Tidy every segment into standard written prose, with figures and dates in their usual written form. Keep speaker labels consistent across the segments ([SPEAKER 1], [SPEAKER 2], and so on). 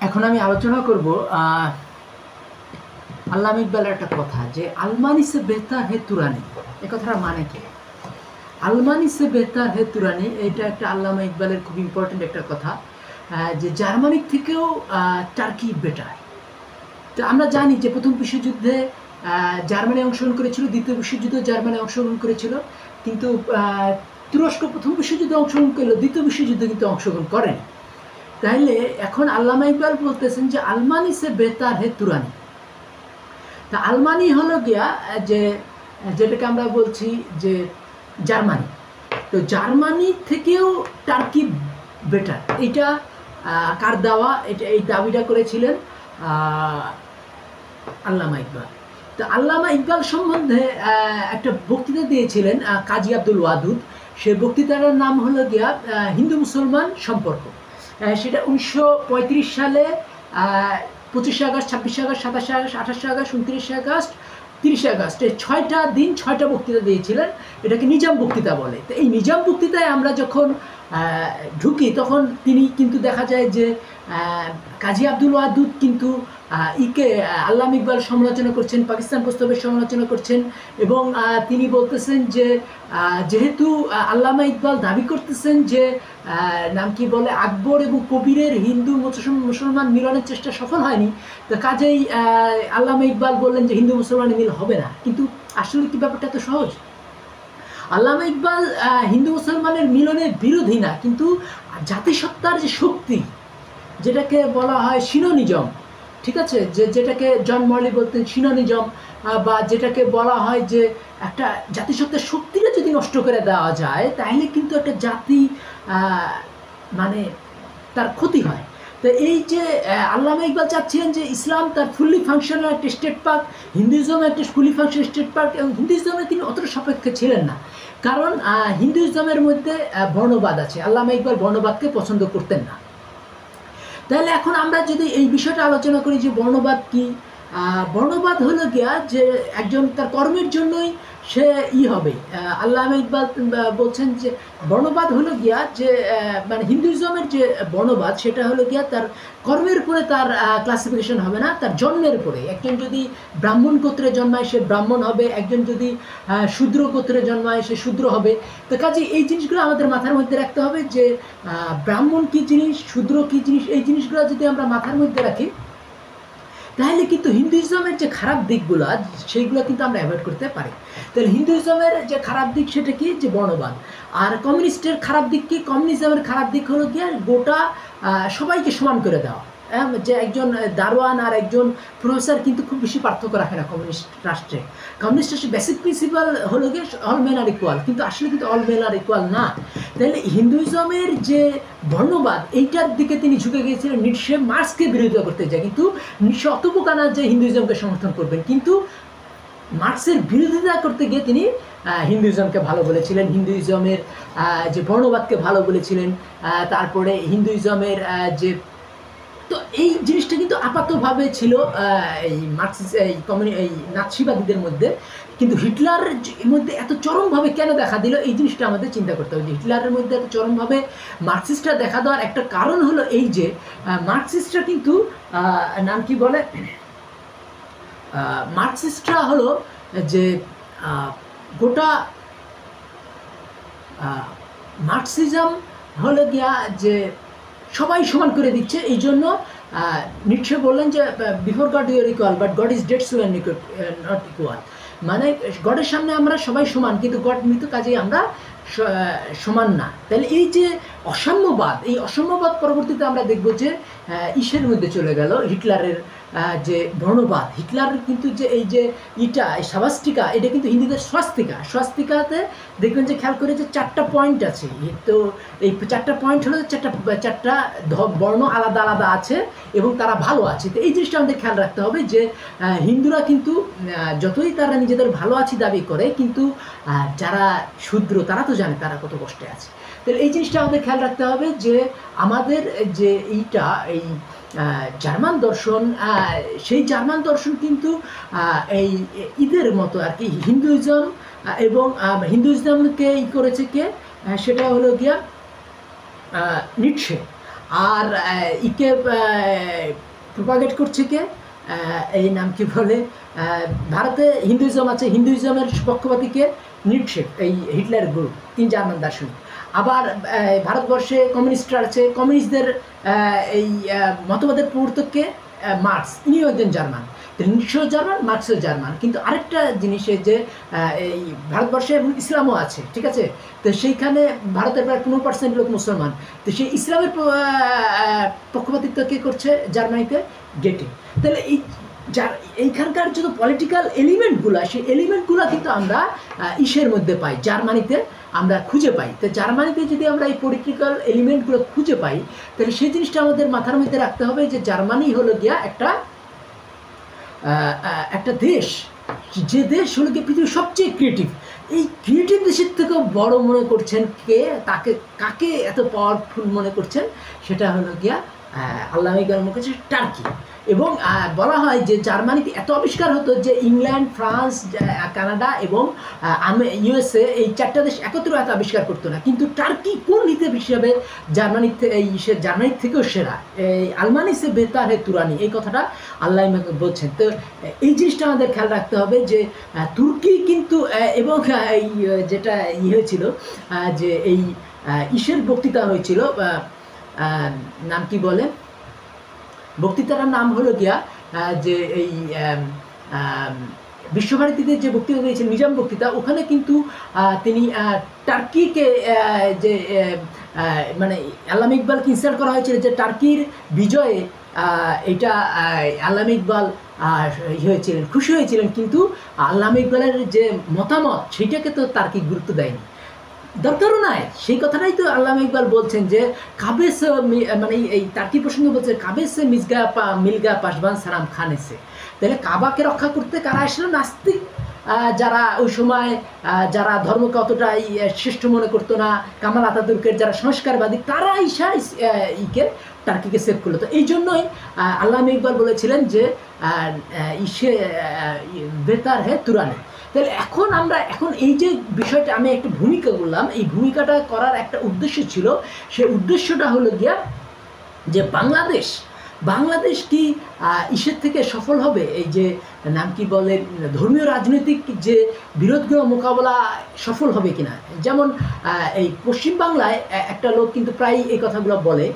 [SPEAKER 1] এখন আমি আলোচনা করব আল্লামা ইকবালের একটা কথা, যে আলমানি সে বেহতার হে তুরানি। এই কথাটা মানে কি? আলমানি সে বেহতার হে তুরানি, এটা একটা আল্লামা ইকবালের খুব ইম্পর্টেন্ট একটা কথা, যে জার্মানির থেকেও টার্কি বেটার। তো আমরা জানি যে প্রথম বিশ্বযুদ্ধে জার্মানি অংশগ্রহণ করেছিল, দ্বিতীয় বিশ্বযুদ্ধে জার্মানি অংশগ্রহণ করেছিল, কিন্তু তুরস্ক প্রথম বিশ্বযুদ্ধে অংশগ্রহণ করলো, দ্বিতীয় বিশ্বযুদ্ধে কিন্তু অংশগ্রহণ করেনি। তাইলে এখন আল্লামা ইকবাল বলতেছেন যে আলমানি সে বেহতার হে তুরানি। তা আলমানি হলো গিয়া যে যেটাকে আমরা বলছি যে জার্মানি, তো জার্মানি থেকেও টার্কি বেটার। এটা কার দাওয়া? এই দাবিটা করেছিলেন আল্লামা ইকবাল। তো আল্লামা ইকবাল সম্বন্ধে একটা বক্তৃতা দিয়েছিলেন কাজী আব্দুল ওয়াদুদ। সেই বক্তৃতাটার নাম হলো গিয়া হিন্দু মুসলমান সম্পর্ক। সেটা 1935 সালে 25শে আগস্ট, 26শে আগস্ট, 27শে আগস্ট, 28শে আগস্ট, 29শে আগস্ট, 30শে আগস্ট, 6টা দিন 6টা বক্তৃতা দিয়েছিলেন। এটাকে নিজাম বক্তৃতা বলে। তো এই নিজাম বক্তৃতায় আমরা যখন ঢুকি তখন তিনি কিন্তু দেখা যায় যে কাজী আব্দুল ওয়াদুদ কিন্তু আল্লামা ইকবাল সমালোচনা করছেন, পাকিস্তান প্রস্তাবের সমালোচনা করছেন, এবং তিনি বলতেছেন যে যেহেতু আল্লামা ইকবাল দাবি করতেছেন যে নাম কি বলে আকবর এবং কবিরের হিন্দু মুসলমান মিলনের চেষ্টা সফল হয়নি, তো কাজেই আল্লামা ইকবাল বললেন যে হিন্দু মুসলমানের মিল হবে না। কিন্তু আসলে কি ব্যাপারটা তো সহজ? আল্লামা ইকবাল হিন্দু মুসলমানের মিলনের বিরোধী না, কিন্তু জাতিসত্তার যে শক্তি, যেটাকে বলা হয় সিনোনিজম, ঠিক আছে, যেটাকে জন মর্লি বলতেন সিনোনিজম, বা যেটাকে বলা হয় যে একটা জাতিসত্তার শক্তিটা যদি নষ্ট করে দেওয়া যায় তাহলে কিন্তু একটা জাতি মানে তার ক্ষতি হয়। তো এই যে আল্লামা ইকবাল চাচ্ছিলেন যে ইসলাম তার ফুললি ফাংশনাল একটা স্টেট পার্ক, হিন্দুইজম একটা ফুললি ফাংশনাল স্টেট পার্ক, এবং হিন্দুইজমে তিনি অতটা সাপেক্ষে ছিলেন না, কারণ হিন্দুইজমের মধ্যে বর্ণবাদ আছে। আল্লামা ইকবাল বর্ণবাদকে পছন্দ করতেন না। তাহলে এখন আমরা যদি এই বিষয়টা আলোচনা করি যে বর্ণবাদ কি, বর্ণবাদ হলো গিয়া যে একজন তার কর্মের জন্যই সে হবে। আল্লামা ইকবাল বলছেন যে বর্ণবাদ হলো গিয়া যে মানে হিন্দুইজমের যে বর্ণবাদ সেটা হলো গিয়া তার কর্মের উপরে তার ক্লাসিফিকেশন হবে না, তার জন্মের উপরে। একজন যদি ব্রাহ্মণ গোত্রে জন্মায় সে ব্রাহ্মণ হবে, একজন যদি শূদ্র গোত্রে জন্মায় সে শূদ্র হবে। তো কাজে এই জিনিসগুলো আমাদের মাথার মধ্যে রাখতে হবে যে ব্রাহ্মণ কী জিনিস, শূদ্র কী জিনিস, এই জিনিসগুলো যদি আমরা মাথার মধ্যে রাখি তাহলে কিন্তু হিন্দুইজমের যে খারাপ দিকগুলো সেইগুলো কিন্তু আমরা অ্যাভয়েড করতে পারি। তাহলে হিন্দুইজমের যে খারাপ দিক সেটা কি? যে বর্ণবাদ। আর কমিউনিস্টের খারাপ দিক কি? কমিউনিজমের খারাপ দিক হলো গিয়ে গোটা সবাইকে সমান করে দেওয়া। যে একজন দারোয়ান আর একজন প্রফেসর কিন্তু খুব বেশি পার্থক্য রাখে না কমিউনিস্ট রাষ্ট্রে। কমিউনিস্ট রাষ্ট্রের বেসিক প্রিন্সিপাল হলো গিয়ে অল মেন আর ইকুয়াল, কিন্তু আসলে কিন্তু অল মেন আর ইকুয়াল না। তাহলে হিন্দুইজমের যে বর্ণবাদ এইটার দিকে তিনি ঝুঁকে গিয়েছিলেন। নিটশে মার্ক্সকে বিরোধিতা করতে যায়, কিন্তু নিটশে অত বোকা না যে হিন্দুইজমকে সমর্থন করবেন, কিন্তু মার্ক্সের বিরোধিতা করতে গিয়ে তিনি হিন্দুইজমকে ভালো বলেছিলেন, হিন্দুইজমের যে বর্ণবাদকে ভালো বলেছিলেন। তারপরে হিন্দুইজমের যে, তো এই জিনিসটা কিন্তু আপাতভাবে ছিল এই মার্ক্সিস্ট এই নাৎসিবাদীদের মধ্যে, কিন্তু হিটলারের মধ্যে এত চরমভাবে কেন দেখা দিল এই জিনিসটা আমাদের চিন্তা করতে হবে। হিটলারের মধ্যে এত চরমভাবে মার্ক্সিস্টরা দেখা দেওয়ার একটা কারণ হলো এই যে মার্ক্সিস্টরা কিন্তু নাম কি বলে, মার্ক্সিস্টরা হলো যে গোটা মার্ক্সিজম হলো গিয়া যে সবাই সমান করে দিচ্ছে। এই জন্য নিটশে বললেন যে before God you are equal, but God is dead so not equal. মানে গডের সামনে আমরা সবাই সমান, কিন্তু গড মৃত, কাজেই আমরা সমান না। তাহলে এই যে অসাম্যবাদ, এই অসাম্যবাদ পরবর্তীতে আমরা দেখব যে ইসের মধ্যে চলে গেল, হিটলারের যে বর্ণবাদ। হিটলারের কিন্তু যে এই যে এই সাবাস্টিকা, এটা কিন্তু হিন্দুদের স্বাস্তিকাতে দেখবেন যে খেয়াল করে যে 4টা পয়েন্ট আছে। তো এই 4টা পয়েন্ট হলো চারটা বর্ণ আলাদা আলাদা আছে এবং তারা ভালো আছে। তো এই জিনিসটা আমাদের খেয়াল রাখতে হবে যে হিন্দুরা কিন্তু যতই তারা নিজেদের ভালো আছে দাবি করে, কিন্তু যারা শূদ্র তারা তো জানে তারা কত কষ্টে আছে। তাহলে এই জিনিসটা আমাদের খেয়াল রাখতে হবে যে আমাদের যে এই জার্মান দর্শন, সেই জার্মান দর্শন কিন্তু এই ঈদের মতো আর কি হিন্দুইজম, এবং হিন্দুইজমকে করেছে কে? সেটা হলো গিয়া নিটশে। আর ইকে প্রোপাগেট করছে কে, এই নাম কি বলে, ভারতে হিন্দুইজম আছে, হিন্দুইজমের পক্ষপাতীকে নিটশে, এই হিটলার গ্রুপ, 3 জার্মান দার্শনিক। আবার ভারতবর্ষে কমিউনিস্টরা আছে, কমিউনিস্টদের এই মতবাদের প্রবর্তককে মার্কস, ইনিও একজন জার্মান। নিটশেও জার্মান, মার্কসও জার্মান। কিন্তু আরেকটা জিনিসে যে এই ভারতবর্ষে ইসলামও আছে, ঠিক আছে? তো সেইখানে ভারতের প্রায় 15% লোক মুসলমান। তো সেই ইসলামের পক্ষপাতিত্ব কে করছে জার্মানিতে? গেটে। তাহলে এইখানকার যত পলিটিক্যাল এলিমেন্টগুলো, সেই এলিমেন্টগুলো কিন্তু আমরা ইসের মধ্যে পাই, জার্মানিতে আমরা খুঁজে পাই। তো জার্মানিতে যদি আমরা এই পলিটিক্যাল এলিমেন্টগুলো খুঁজে পাই, তাহলে সেই জিনিসটা আমাদের মাথার মধ্যে রাখতে হবে যে জার্মানি হলো গিয়া একটা দেশ, যে দেশ হলো গিয়ে পৃথিবীর সবচেয়ে ক্রিয়েটিভ। এই ক্রিয়েটিভ দেশের থেকেও বড় মনে করছেন কে, কাকে এত পাওয়ারফুল মনে করছেন? সেটা হলো গিয়া আল্লামা ইকবাল মনে করছে টার্কি। এবং বলা হয় যে জার্মানিতে এত আবিষ্কার হতো যে ইংল্যান্ড, ফ্রান্স, কানাডা এবং ইউএসএ, এই 4টা দেশ একত্রে এত আবিষ্কার করতো না। কিন্তু টার্কি কোন হিসেব হিসাবে জার্মানির থেকেও সেরা, এই আলমানি সে বেতার হে তুরানি, এই কথাটা আল্লামা বলছেন। তো এই জিনিসটা আমাদের খেয়াল রাখতে হবে যে তুর্কি কিন্তু, এবং এই যেটা হয়েছিল যে এই ইসের বক্তৃতা হয়েছিল, নাম কি বলে, বক্তৃতাটার নাম হলো গিয়া যে এই বিশ্বভারতীতে যে বক্তৃতা দিয়েছেন, নিজাম বক্তৃতা, ওখানে কিন্তু তিনি টার্কিকে যে মানে আল্লামা ইকবালকে ইনসাল্ট করা হয়েছিল যে টার্কির বিজয়ে এটা আল্লামা ইকবাল হয়েছিলেন, খুশি হয়েছিলেন, কিন্তু আল্লামা ইকবালের যে মতামত সেইটাকে তো টার্কি গুরুত্ব দেয়নি, দরকারও নাই। সেই কথাটাই তো আল্লামা ইকবাল বলছেন যে কাবেস, মানে এই টার্কি প্রসঙ্গে বলছে কাবেসে মিলগা পাশবান সারাম খানেসে। তাহলে কাবাকে রক্ষা করতে কারা আসলে? নাস্তিক, যারা ওই সময় যারা ধর্মকে অতটাই শ্রেষ্ঠ মনে করতো না, কামাল আতাতুর্কের যারা সংস্কারবাদী, তারা টার্কিকে সেভ করলো। তো এই জন্যই আল্লামা ইকবাল বলেছিলেন যে বেতার হে তুরানি। তাহলে এখন এই যে বিষয়টা আমি একটা ভূমিকা করলাম, এই ভূমিকাটা করার একটা উদ্দেশ্য ছিল। সেই উদ্দেশ্যটা হলো গিয়া যে বাংলাদেশ কি ইসের থেকে সফল হবে, এই যে নাম কি বলে ধর্মীয় রাজনৈতিক যে বিরোধগুলো মোকাবেলা সফল হবে কিনা। যেমন এই পশ্চিমবাংলায় একটা লোক কিন্তু প্রায় এই কথাগুলো বলে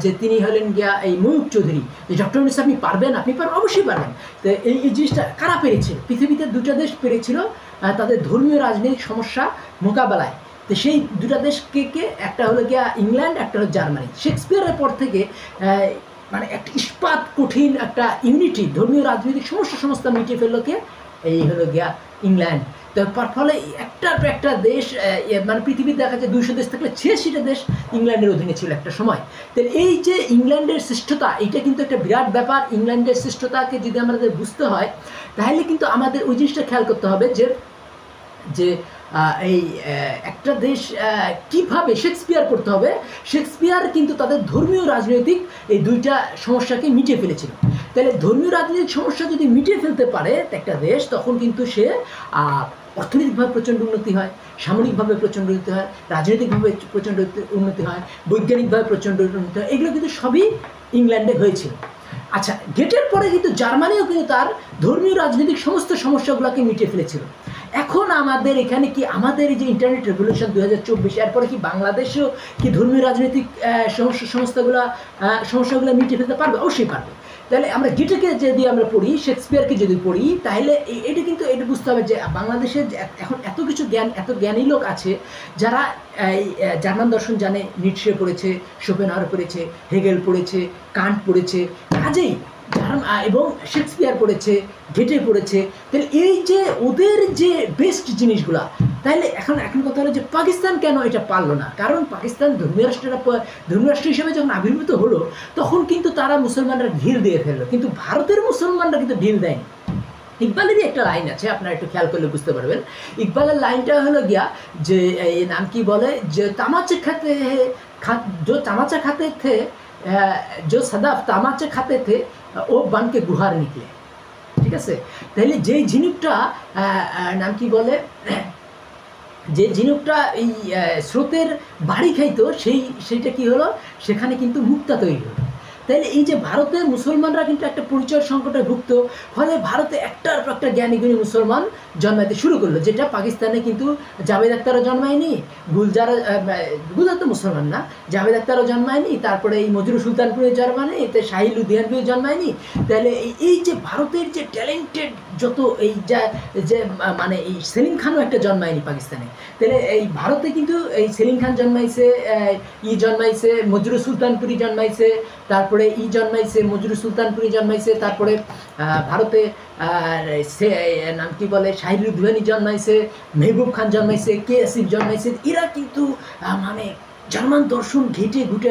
[SPEAKER 1] যে তিনি হলেন গিয়া এই ময়ূক চৌধুরী, যে ডক্টর ইউনূস আপনি পারবেন, অবশ্যই পারবেন। তো এই জিনিসটা কারা পেরেছিল? পৃথিবীতে 2টা দেশ পেরেছিল তাদের ধর্মীয় রাজনৈতিক সমস্যা মোকাবেলায়। তো সেই 2টা দেশ কে একটা হলো গিয়া ইংল্যান্ড, একটা হলো জার্মানি। শেক্সপিয়ারের পর থেকে মানে একটা ইস্পাত কঠিন একটা ইউনিটি, ধর্মীয় রাজনৈতিক সমস্যা মিটিয়ে ফেললো কে? এই হলো গিয়া ইংল্যান্ড। তো ফলে একটা দেশ, মানে পৃথিবীর দেখা যায় 200 দেশ থাকলে 86টা দেশ ইংল্যান্ডের অধীনে ছিল একটা সময়। তো এই যে ইংল্যান্ডের শ্রেষ্ঠতা, এটা কিন্তু একটা বিরাট ব্যাপার। ইংল্যান্ডের শ্রেষ্ঠতাকে যদি আমাদের বুঝতে হয়, তাহলে কিন্তু আমাদের ওই জিনিসটা খেয়াল করতে হবে যে এই একটা দেশ কীভাবে শেক্সপিয়ার পড়তে হবে। শেক্সপিয়ার কিন্তু তাদের ধর্মীয় রাজনৈতিক এই 2টা সমস্যাকে মিটিয়ে ফেলেছিল। তাহলে ধর্মীয় রাজনৈতিক সমস্যা যদি মিটিয়ে ফেলতে পারে একটা দেশ, তখন কিন্তু সে অর্থনৈতিকভাবে প্রচণ্ড উন্নতি হয়, সামরিকভাবে প্রচণ্ড উন্নতি হয়, রাজনৈতিকভাবে প্রচণ্ড উন্নতি হয়, বৈজ্ঞানিকভাবে প্রচণ্ড উন্নতি হয়। এগুলো কিন্তু সবই ইংল্যান্ডে হয়েছিল। আচ্ছা, গেটের পরে কিন্তু জার্মানিও কিন্তু তার ধর্মীয় রাজনৈতিক সমস্ত সমস্যাগুলোকে মিটিয়ে ফেলেছিল। এখন আমাদের এখানে কি, আমাদের এই যে ইন্টারনেট রেভলিউশন 2024, এরপরে কি বাংলাদেশেও কি ধর্মীয় রাজনৈতিক সমস্যাগুলো মিটিয়ে ফেলতে পারবে? অবশ্যই পারবে। তাহলে আমরা গেটেকে যদি আমরা পড়ি, শেক্সপিয়ারকে যদি পড়ি, তাহলে এটা বুঝতে হবে যে বাংলাদেশে এখন এত কিছু জ্ঞান, এত জ্ঞানী লোক আছে যারা জার্মান দর্শন জানে, নিটশে পড়েছে, শোপেনহাওয়ার পড়েছে, হেগেল পড়েছে, কান্ট পড়েছে, কাজেই এবং শেক্সপিয়ার পড়েছে, গেটে পড়েছে। তাহলে এই যে ওদের যে বেস্ট জিনিসগুলা, তাহলে এখন কথা হলো যে পাকিস্তান কেন এটা পারলো না? কারণ পাকিস্তান ধর্মীয় রাষ্ট্র হিসেবে যখন আবির্ভূত হলো, তখন কিন্তু তারা মুসলমানরা ঢিল দিয়ে ফেললো, কিন্তু ভারতের মুসলমানরা কিন্তু ঢিল দেয়নি। ইকবালেরই একটা লাইন আছে, আপনারা একটু খেয়াল করলে বুঝতে পারবেন। ইকবালের লাইনটা হলো গিয়া যে এই নাম কি বলে, যে তামাচা খাতে থে जो सदाफ तामाचे खाते थे ও বানকে গুহার নিকলে। ঠিক আছে? তাহলে যেই ঝিনুকটা নাম কি বলে যে ঝিনুকটা এই স্রোতের বাড়ি খাইতো সেইটা কি হলো, সেখানে কিন্তু মুক্তা তৈরি হলো। তাইলে এই যে ভারতে মুসলমানরা কিন্তু একটা পরিচয় সংকটে ভুক্ত, ফলে ভারতে একটার পর একটা জ্ঞানী গুণী মুসলমান জন্মাইতে শুরু করলো, যেটা পাকিস্তানে কিন্তু জাভেদ আখতারও জন্মায়নি, গুলজার তো মুসলমান না, জাভেদ আখতারও জন্মায়নি, তারপরে এই মজরু সুলতানপুরে জন্মায়নি, এতে শাহি লুধিয়ানপুরে জন্মায়নি। তাহলে এই যে ভারতের যে ট্যালেন্টেড যত এই যে মানে এই সেলিম খানও একটা জন্মায়নি পাকিস্তানে। তাহলে এই ভারতে কিন্তু এই সেলিম খান জন্মাইছে, জন্মাইছে, মজরু সুলতানপুরি জন্মাইছে, তারপরে জন্মাইছে, মজরু সুলতানপুরি জন্মাইছে, তারপরে ভারতে সে নাম কি বলে শাহির লুধিয়ানি জন্মাইছে, মেহবুব খান জন্মাইছে, কে আসিফ জন্মাইছে। এরা কিন্তু মানে জার্মান দর্শন ঘেটে ঘুটে,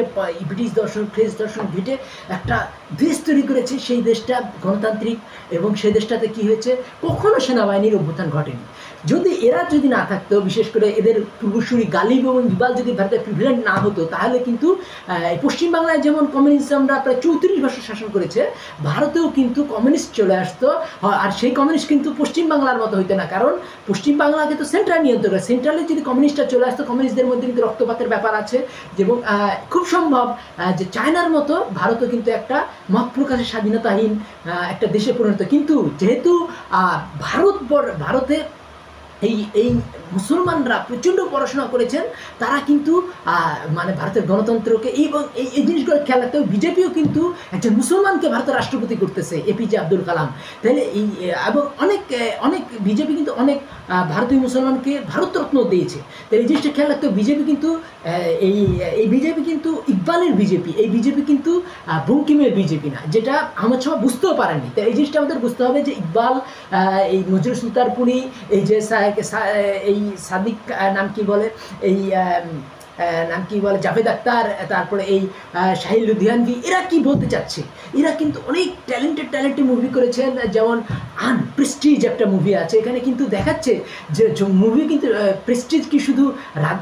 [SPEAKER 1] ব্রিটিশ দর্শন, ফ্রেঞ্চ দর্শন ঘেটে একটা দেশ তৈরি করেছে। সেই দেশটা গণতান্ত্রিক, এবং সেই দেশটাতে কি হয়েছে, কখনো সেনাবাহিনীর অভ্যুত্থান ঘটেনি। যদি এরা যদি না থাকতো, বিশেষ করে এদের পূর্বসূরি গালিব এবং ইকবাল যদি ভারতের প্রিভিলেন্ট না হতো, তাহলে কিন্তু পশ্চিমবাংলায় যেমন কমিউনিজমরা প্রায় 34 বছর শাসন করেছে, ভারতেও কিন্তু কমিউনিস্ট চলে আসতো। আর সেই কমিউনিস্ট কিন্তু পশ্চিমবাংলার মতো হইতো না, কারণ পশ্চিমবাংলাকে তো সেন্ট্রাল নিয়ন্ত্রণ করে। সেন্ট্রালে যদি কমিউনিস্টরা চলে আসতো, কমিউনিস্টদের মধ্যে কিন্তু রক্তপাতের ব্যাপার আছে, এবং খুব সম্ভব যে চায়নার মতো ভারতও কিন্তু একটা মত প্রকাশের স্বাধীনতাহীন একটা দেশে পরিণত। কিন্তু যেহেতু ভারতে এই মুসলমানরা প্রচণ্ড পড়াশোনা করেছেন, তারা কিন্তু মানে ভারতের গণতন্ত্রকে এবং এই জিনিসগুলো খেয়াল রাখতে হবে। বিজেপিও কিন্তু একজন মুসলমানকে ভারতের রাষ্ট্রপতি করতেছে, এপিজে আব্দুল কালাম। তাহলে এবং অনেক বিজেপি কিন্তু অনেক ভারতীয় মুসলমানকে ভারতরত্ন দিয়েছে। তাই এই জিনিসটা খেয়াল রাখতে হবে। বিজেপি কিন্তু এই বিজেপি কিন্তু ইকবালের বিজেপি, এই বিজেপি কিন্তু বঙ্কিমের বিজেপি না, যেটা আহমদ শাহ বুঝতেও পারেননি। তাই এই জিনিসটা আমাদের বুঝতে হবে যে ইকবাল, এই মজরু সুলতানপুরি, এই যে এই সাদিক নাম কি বলে, এই নাম কি বলে জাভেদ আখতার, তারপরে এই শাহিল লুধিয়ানভি, এরা কি বলতে চাচ্ছে? এরা কিন্তু অনেক ট্যালেন্টেড মুভি করেছেন। যেমন প্রেস্টিজ একটা মুভি আছে, এখানে কিন্তু দেখাচ্ছে যে মুভি কিন্তু প্রেস্টিজ কি শুধু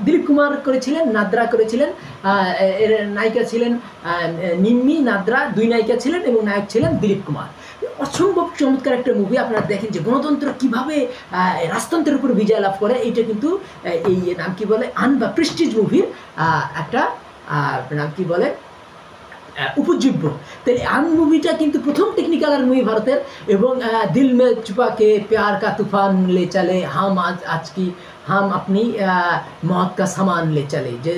[SPEAKER 1] দিলীপ কুমার করেছিলেন, নাদ্রা করেছিলেন, এর নায়িকা ছিলেন নিম্মি, নাদ্রা, দুই নায়িকা ছিলেন, এবং নায়ক ছিলেন দিলীপ কুমার। অসম্ভব চমৎকার একটা মুভি। আপনারা দেখেন যে গণতন্ত্র কিভাবে রাজতন্ত্রের উপর বিজয় লাভ করে। এইটা কিন্তু এই নাম কি বলে বা প্রেস্টিজ মুভির একটা নাম কি বলে উপজীব্য। তাই মুভিটা কিন্তু প্রথম টেকনিক্যাল মুভি ভারতের। এবং দিল মে ছুপা কে প্যার কা তুফান লে চলে, আজ কি হাম আপনি মौत का सामान ले चले, যে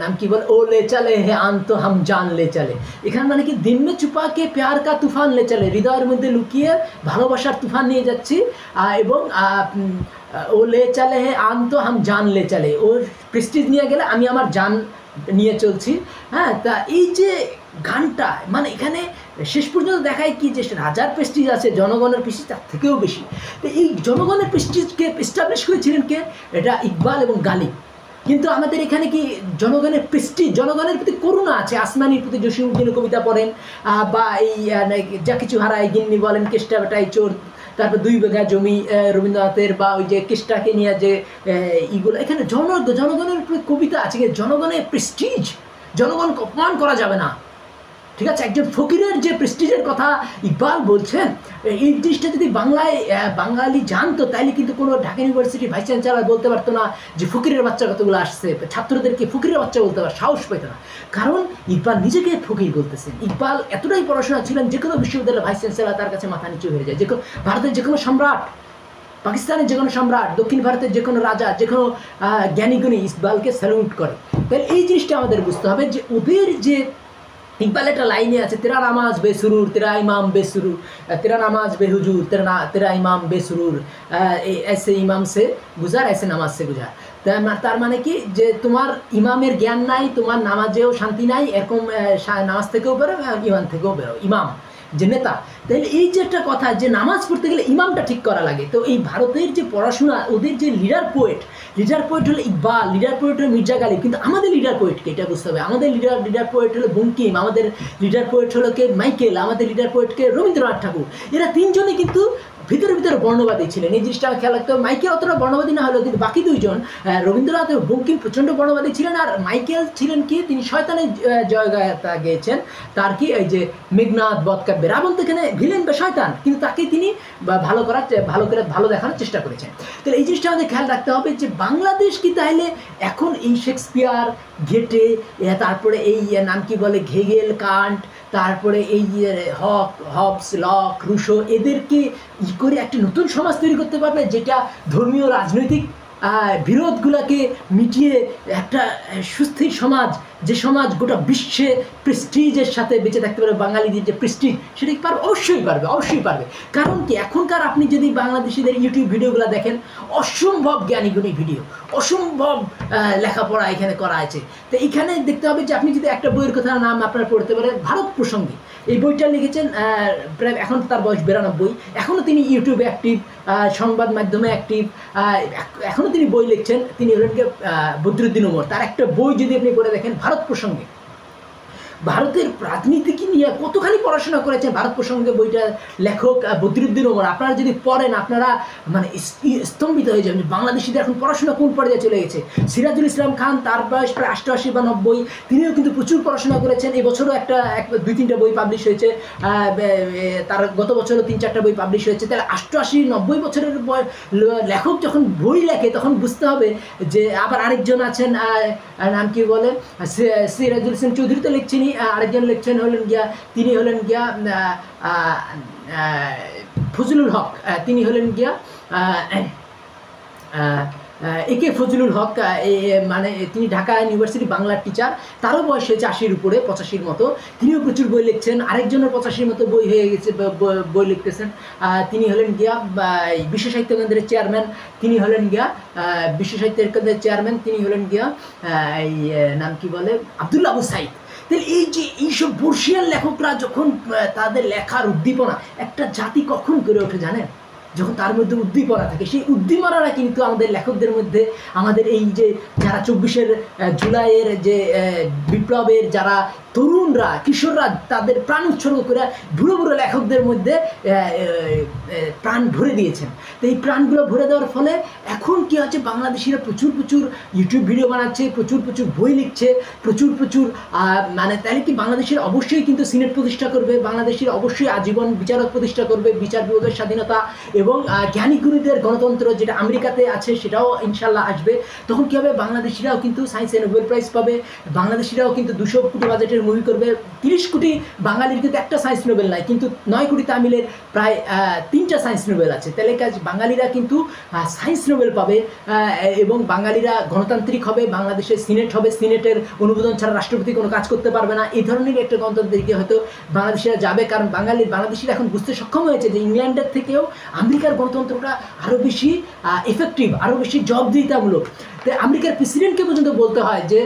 [SPEAKER 1] নাম কি বলে, ও লে চলে হে আন তো হাম জান লে চলে। এখানে মানে কি দিল মে ছুপা কে প্যার কা তুফান লে চলে, হৃদয়ের মধ্যে লুকিয়ে ভালোবাসার তুফান নিয়ে যাচ্ছি। এবং ও লে চলে হে আন তো হাম জান লে চলে, ও প্রেস্টিজ নিয়ে গেলে আমি আমার জান নিয়ে চলছি। হ্যাঁ, তা এই যে গানটা, মানে এখানে শেষ পর্যন্ত দেখায় কি যে রাজার প্রেস্টিজ আছে, জনগণের প্রেস্টিজ তার থেকেও বেশি। তো এই জনগণের প্রেস্টিজকে এস্টাবলিশ করেছিলেন কে? এটা ইকবাল এবং গালিব। কিন্তু আমাদের এখানে কি জনগণের প্রেস্টিজ, জনগণের প্রতি করুণা আছে। আসমানির প্রতি জসীমউদ্দিনের কবিতা পড়েন, বা এই যা কিছু হারায় গিন্নি বলেন কেষ্টা বেটাই চোর, তারপর 2 বিঘা জমি রবীন্দ্রনাথের, বা ওই যে কেষ্টাকে নিয়ে যে ইগুলো, এখানে জনগণের কবিতা আছে। জনগণের প্রেস্টিজ, জনগণকে অপমান করা যাবে না, ঠিক আছে? একজন ফকিরের যে প্রেস্টিজের কথা ইকবাল বলছেন, এই জিনিসটা যদি বাঙালি জানতো, তাইলে কিন্তু কোনো ঢাকা ইউনিভার্সিটির ভাইস চ্যান্সেলর বলতে পারতো না যে ফকিরের বাচ্চা কতগুলো আসছে, ছাত্রদেরকে ফকিরের বাচ্চা বলতে পারে, সাহস পেত না। কারণ ইকবাল নিজেকে ফকির বলতেছেন। ইকবাল এতটাই পড়াশোনা ছিলেন, যে কোনো বিশ্ববিদ্যালয়ের ভাইস চ্যান্সেলর তার কাছে মাথা নিচু হয়ে যায়। ভারতের যে কোনো সম্রাট, পাকিস্তানের যে কোনো সম্রাট, দক্ষিণ ভারতের যে কোনো রাজা, যে কোনো জ্ঞানীগুণী ইকবালকে স্যালুট করে। তাহলে এই জিনিসটা আমাদের বুঝতে হবে যে ওদের যে ইকবাল একটা লাইনে আছে, তেরা নামাজ বেসুরুর, তেরা ইমাম বেসুরুর, তেরা নামাজ বেহুজুর, তেরা ইমাম বেসুরুর, এসে ইমাম সে গুজার, এসে নামাজ সে গুজার। তার মানে কি, যে তোমার ইমামের জ্ঞান নাই, তোমার নামাজেও শান্তি নাই, এরকম নামাজ থেকেও বেরো, ইমান থেকেও বেরো, ইমাম যে নেতা। তাহলে এই যে একটা কথা, যে নামাজ পড়তে গেলে ইমামটা ঠিক করা লাগে। তো এই ভারতের যে পড়াশোনা, ওদের যে লিডার পোয়েট হলো ইকবাল, লিডার পোয়েট হলো মির্জা গালিব। কিন্তু আমাদের লিডার পোয়েটকে এটা বুঝতে হবে। আমাদের লিডার পোয়েট হলো বঙ্কিম, আমাদের লিডার পোয়েট হলো কে মাইকেল, আমাদের লিডার পোয়েটকে রবীন্দ্রনাথ ঠাকুর। এরা তিনজনই কিন্তু ভিতরে ভিতরে বর্ণবাদী ছিলেন। এই জিনিসটা খেয়াল রাখতে হবে। মাইকেল অতটা বর্ণবাদী না হলেও কিন্তু বাকি দুইজন রবীন্দ্রনাথ এবং বঙ্কিম প্রচণ্ড বর্ণবাদী ছিলেন। আর মাইকেল ছিলেন কি, তিনি শয়তানের জয়গাথা গেয়েছেন। তার কি এই যে মেঘনাদ বধ কাব্যে রাবণ তো এখানে ভিলেন বা শয়তান, কিন্তু তাকে তিনি ভালো দেখানোর চেষ্টা করেছেন। তাহলে এই জিনিসটা আমাদের খেয়াল রাখতে হবে যে বাংলাদেশ কি তাহলে এখন এই শেক্সপিয়ার, গেটে, তারপরে এই নাম কি বলে ঘেগেল, কান্ট, তারপরে এই হবস, লক, রুশো, এদেরকে করে একটা নতুন সমাজ তৈরি করতে পারবে, যেটা ধর্মীয় রাজনৈতিক বিরোধগুলোকে মিটিয়ে একটা সুস্থির সমাজ, যে সমাজ গোটা বিশ্বে প্রেস্টিজের সাথে বেঁচে থাকতে পারবে। বাঙালিদের যে প্রেস্টিজ, সেটা কি পারবে? অবশ্যই পারবে। কারণ কি, এখনকার আপনি যদি বাংলাদেশিদের ইউটিউব ভিডিওগুলো দেখেন, অসম্ভব জ্ঞানীগুণী ভিডিও, অসম্ভব লেখাপড়া এখানে করা আছে। তো এখানে দেখতে হবে যে আপনি যদি একটা বইয়ের কথা নাম আপনারা পড়তে পারেন, ভারত প্রসঙ্গে, এই বইটা লিখেছেন প্রায়, এখন তার বয়স 92, এখনও তিনি ইউটিউবে অ্যাক্টিভ, সংবাদ মাধ্যমে অ্যাক্টিভ, এখনও তিনি বই লিখছেন। তিনি হলেন কি বদরুদ্দিন উমর। তার একটা বই যদি আপনি পড়ে দেখেন ভারত প্রসঙ্গে, ভারতের রাজনীতিকে নিয়ে কতখানি পড়াশোনা করেছেন ভারত প্রসঙ্গে বইটা লেখক বদরুদ্দিন উমর, আপনারা যদি পড়েন আপনারা মানে স্তম্ভিত হয়ে যাবেন যে বাংলাদেশিদের এখন পড়াশোনা কোন পর্যায়ে চলে গেছে। সিরাজুল ইসলাম খান, তার বয়স প্রায় 88 বা 90, তিনিও কিন্তু প্রচুর পড়াশোনা করেছেন। এবছরও দুই তিনটা বই পাবলিশ হয়েছে, তার গত বছরও 3-4টা বই পাবলিশ হয়েছে। তাহলে 88-90 বছরের লেখক যখন বই লেখে, তখন বুঝতে হবে যে আবার আরেকজন আছেন, নাম কি বলে, সিরাজুল ইসলাম চৌধুরী তো লিখছেন, আরেকজন লিখছেন হলেন গিয়া, তিনি হলেন গিয়া ফজলুল হক, তিনি হলেন গিয়া একে ফজলুল হক, মানে তিনি ঢাকা ইউনিভার্সিটি বাংলার টিচার। তারও বয়স হয়েছে 80-র উপরে, 85-র মতো। তিনিও প্রচুর বই লিখছেন। আরেকজনের 85-র মতো বই হয়ে গেছে, বই লিখতেছেন। তিনি হলেন গিয়া বিশ্ব সাহিত্য কেন্দ্রের চেয়ারম্যান, তিনি হলেন গিয়া বিশ্ব সাহিত্য কেন্দ্রের চেয়ারম্যান, তিনি হলেন গিয়া এই নাম কি বলে আব্দুল্লাহ আবু সাইদ। তাহলে এই যে এইসব বর্ষিয়ান লেখকরা যখন তাদের লেখার উদ্দীপনা, একটা জাতি কখন গড়ে ওঠে জানেন? যখন তার মধ্যে উদ্দীপনা থাকে। সেই উদ্দীপনারা কিন্তু আমাদের লেখকদের মধ্যে, আমাদের এই যে যারা 24 জুলাইয়ের যে বিপ্লবের যারা তরুণরা, কিশোররা, তাদের প্রাণ উৎসর্গ করে বুড়ো বুড়ো লেখকদের মধ্যে প্রাণ ভরে দিয়েছেন। তো এই প্রাণগুলো ভরে দেওয়ার ফলে এখন কি হচ্ছে, বাংলাদেশিরা প্রচুর ইউটিউব ভিডিও বানাচ্ছে, প্রচুর বই লিখছে, প্রচুর মানে তাহলে কি বাংলাদেশের অবশ্যই কিন্তু সিনেট প্রতিষ্ঠা করবে, বাংলাদেশের অবশ্যই আজীবন বিচারক প্রতিষ্ঠা করবে, বিচার বিভাগের স্বাধীনতা এবং জ্ঞানী গুণীদের গণতন্ত্র যেটা আমেরিকাতে আছে সেটাও ইনশাল্লাহ আসবে। তখন কী হবে, বাংলাদেশিরাও কিন্তু সায়েন্সে নোবেল প্রাইজ পাবে, বাংলাদেশিরাও কিন্তু 200 কোটি বাজেটের মুভি করবে। 30 কোটি বাঙালির কিন্তু একটা সায়েন্স নোবেল নাই, কিন্তু 9 কোটি তামিলের প্রায় 3টা সায়েন্স নোবেল আছে। তাহলে বাঙালিরা কিন্তু সায়েন্স নোবেল পাবে এবং বাঙালিরা গণতান্ত্রিক হবে, বাংলাদেশের সিনেট হবে, সিনেটের অনুমোদন ছাড়া রাষ্ট্রপতি কোনো কাজ করতে পারবে না। এই ধরনের একটা গণতন্ত্রের দিকে হয়তো বাংলাদেশিরা যাবে, কারণ বাংলাদেশিরা এখন বুঝতে সক্ষম হয়েছে যে ইংল্যান্ডের থেকেও আমেরিকার গণতন্ত্রটা আরও বেশি এফেক্টিভ, আরও বেশি জবাবদিহিতামূলক। তো আমেরিকার প্রেসিডেন্টকে পর্যন্ত বলতে হয় যে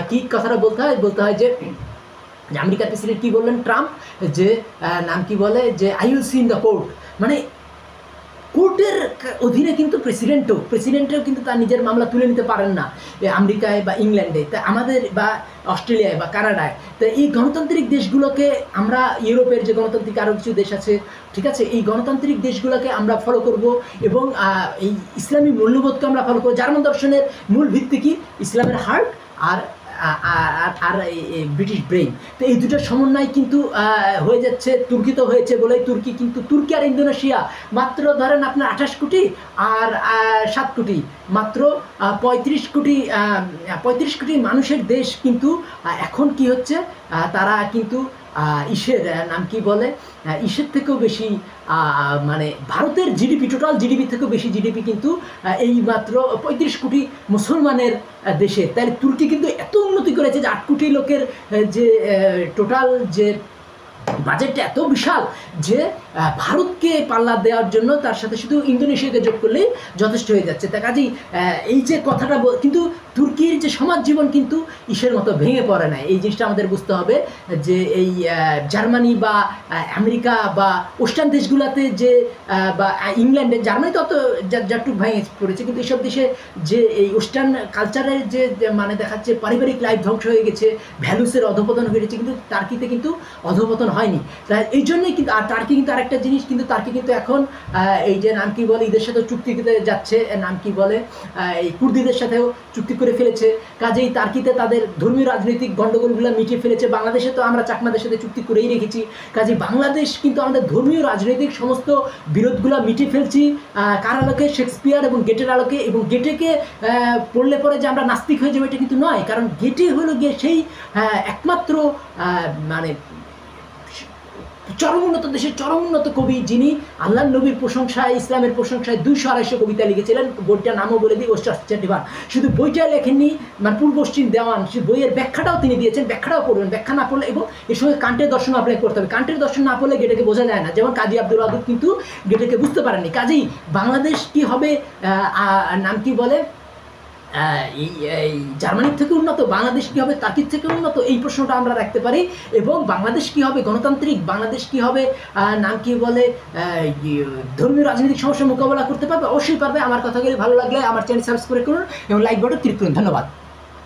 [SPEAKER 1] কি কথাটা বলতে হয় যে আমেরিকার প্রেসিডেন্ট কী বললেন, ট্রাম্প, যে নাম কি বলে যে I will see in the court, মানে কোর্টের অধীনে কিন্তু প্রেসিডেন্টও কিন্তু তার নিজের মামলা তুলে নিতে পারেন না আমেরিকায় বা ইংল্যান্ডে, তা আমাদের বা অস্ট্রেলিয়ায় বা কানাডায়। তো এই গণতান্ত্রিক দেশগুলোকে আমরা, ইউরোপের যে গণতান্ত্রিক আরও কিছু দেশ আছে, ঠিক আছে, এই গণতান্ত্রিক দেশগুলোকে আমরা ফলো করব এবং এই ইসলামী মূল্যবোধকে আমরা ফলো করব। জার্মান দর্শনের মূল ভিত্তি কি? ইসলামের হার্ট আর ব্রিটিশ ব্রেইন। তো এই দুটোর সমন্বয় কিন্তু হয়ে যাচ্ছে, তুর্কিতে হয়েছে বলে তুর্কি আর ইন্দোনেশিয়া মাত্র ধরেন আপনার 28 কোটি আর 7 কোটি, মাত্র 35 কোটি মানুষের দেশ। কিন্তু এখন কি হচ্ছে, তারা কিন্তু ইসের নাম কি বলে, ইসের থেকেও বেশি, মানে ভারতের জিডিপি, টোটাল জিডিপি থেকেও বেশি জিডিপি কিন্তু এই মাত্র 35 কোটি মুসলমানের দেশে। তাহলে তুর্কি কিন্তু এত উন্নতি করেছে যে 8 কোটি লোকের যে টোটাল যে বাজেটটা এত বিশাল যে ভারতকে পাল্লা দেওয়ার জন্য তার সাথে শুধু ইন্দোনেশিয়াকে যোগ করলেই যথেষ্ট হয়ে যাচ্ছে। তা কাজেই এই যে কথাটা, কিন্তু তুর্কির যে সমাজ জীবন কিন্তু ইসের মতো ভেঙে পড়ে না। এই জিনিসটা আমাদের বুঝতে হবে যে এই জার্মানি বা আমেরিকা বা ওয়েস্টার্ন দেশগুলোতে যে বা ইংল্যান্ডে, জার্মানি তো অত যাটুক ভেঙে পড়েছে, কিন্তু এইসব দেশে যে এই ওয়েস্টার্ন কালচারের যে মানে দেখাচ্ছে পারিবারিক লাইফ ধ্বংস হয়ে গেছে, ভ্যালুসের অধপতন হয়ে গেছে, কিন্তু টার্কিতে কিন্তু অধপতন হয়নি। তাই এই জন্যই কিন্তু আর টার্কি কিন্তু আরেকটা জিনিস, কিন্তু টার্কি কিন্তু এখন এই যে নাম কি বলে ঈদের সাথেও চুক্তি করতে যাচ্ছে, নাম কি বলে এই কুর্দিদের সাথেও চুক্তি করে ফেলেছে। কাজেই টার্কিতে তাদের ধর্মীয় রাজনৈতিক গণ্ডগোলগুলো মিটিয়ে ফেলেছে। বাংলাদেশে তো আমরা চাকমাদের সাথে চুক্তি করেই রেখেছি। কাজেই বাংলাদেশ কিন্তু আমাদের ধর্মীয় রাজনৈতিক সমস্ত বিরোধগুলো মিটিয়ে ফেলছি কার আলোকে? শেক্সপিয়ার এবং গেটের আলোকে। এবং গেটেকে পড়লে পরে যে আমরা নাস্তিক হয়ে যাবো এটা কিন্তু নয়, কারণ গেটে হলো গিয়ে সেই একমাত্র মানে চরমোন্নত দেশের চরমোন্নত কবি, যিনি আল্লাহ নবীর প্রশংসায়, ইসলামের প্রশংসায় 200-250 কবিতা লিখেছিলেন। বইটার নামও বলে দিই, ওস্টারডিভান। শুধু বইটা লেখেননি, মানে পূর্ব পশ্চিম দেওয়ান, সে বইয়ের ব্যাখ্যাটাও তিনি দিয়েছেন। ব্যাখ্যাটাও পড়বেন, ব্যাখ্যা না পড়লে, এবং এর সঙ্গে কান্টের দর্শন অ্যাপ্লাই করতে হবে। কান্টের দর্শন না পড়লে গেটেকে বোঝা যায় না। যেমন কাজী আব্দুল ওয়াদুদ কিন্তু গেটেকে বুঝতে পারেননি। কাজেই বাংলাদেশ কি হবে, নাম কি বলে, এই জার্মানির থেকে উন্নত, বাংলাদেশ কী হবে টার্কির থেকে উন্নত, এই প্রশ্নটা আমরা রাখতে পারি। এবং বাংলাদেশ কী হবে গণতান্ত্রিক, বাংলাদেশ কী হবে নাম কি বলে ধর্মীয় রাজনৈতিক সমস্যার মোকাবেলা করতে পারবে, অবশ্যই পারবে। আমার কথাগুলি ভালো লাগলে আমার চ্যানেল সাবস্ক্রাইব করুন এবং লাইক বাটন ক্লিক করুন। ধন্যবাদ।